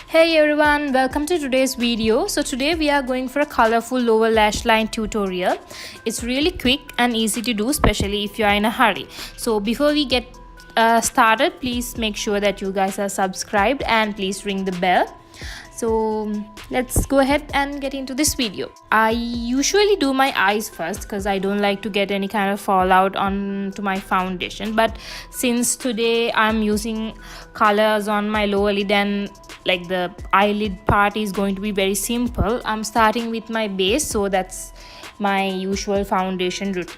Hey everyone, welcome to today's video. So today we are going for a colorful lower lash line tutorial. It's really quick and easy to do, especially if you are in a hurry. So before we get started, please make sure that you guys are subscribed and please ring the bell. So let's go ahead and get into this video. I usually do my eyes first because I don't like to get any kind of fallout onto my foundation, but since today I'm using colors on my lower lid and like the eyelid part is going to be very simple, I'm starting with my base, so that's my usual foundation routine.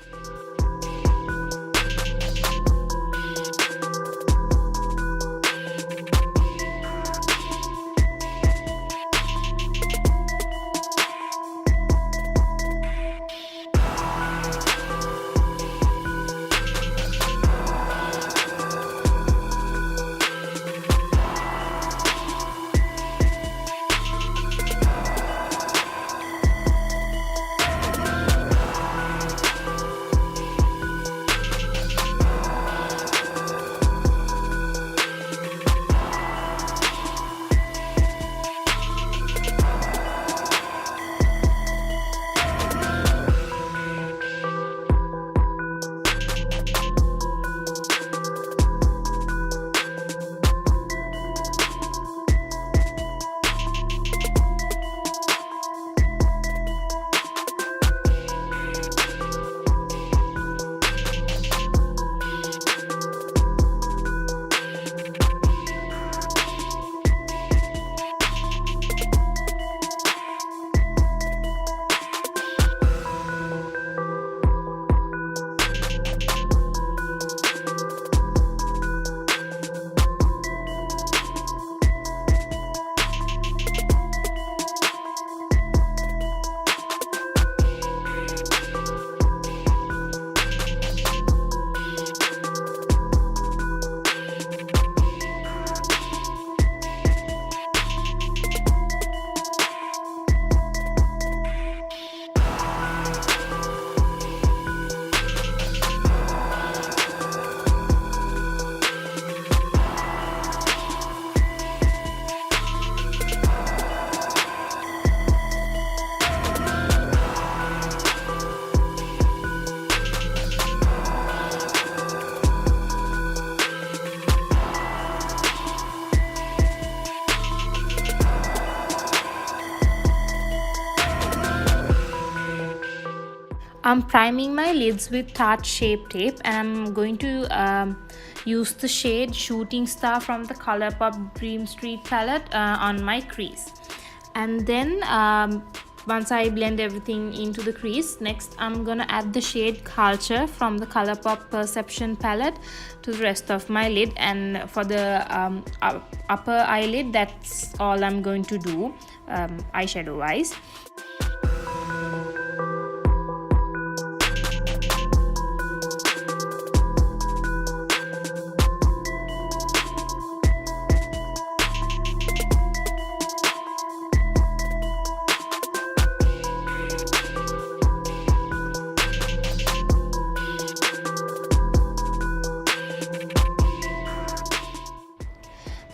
I'm priming my lids with Tarte Shape Tape and I'm going to use the shade Shooting Star from the Colourpop Dream Street palette on my crease. And then once I blend everything into the crease, next I'm gonna add the shade Culture from the Colourpop Perception palette to the rest of my lid. And for the upper eyelid, that's all I'm going to do eyeshadow wise.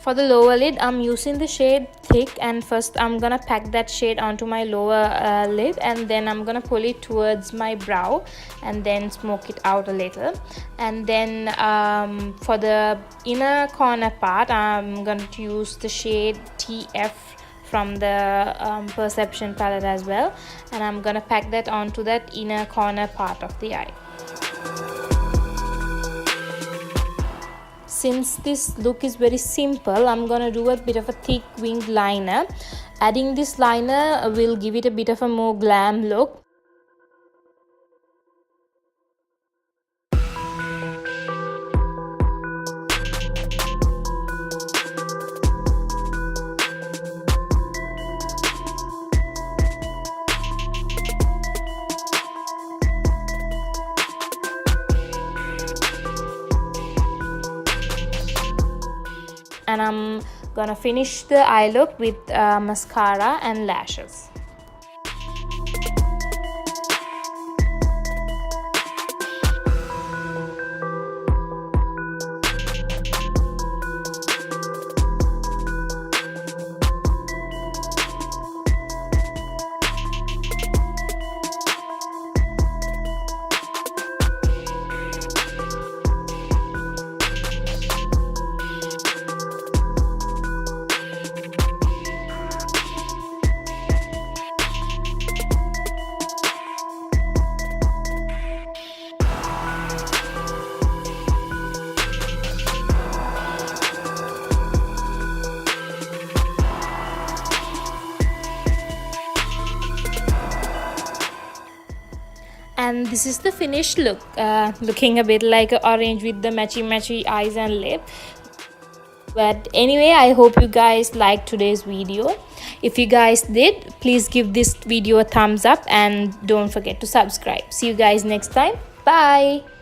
For the lower lid, I'm using the shade Thick, and first I'm gonna pack that shade onto my lower lid, and then I'm gonna pull it towards my brow and then smoke it out a little. And then for the inner corner part, I'm going to use the shade TF from the Perception palette as well, and I'm gonna pack that onto that inner corner part of the eye. Since this look is very simple, I'm gonna do a bit of a thick winged liner. Adding this liner will give it a bit of a more glam look. And I'm gonna finish the eye look with mascara and lashes. and this is the finished look, looking a bit like an orange with the matchy eyes and lip. But anyway, I hope you guys liked today's video. If you guys did, please give this video a thumbs up and don't forget to subscribe. See you guys next time. Bye.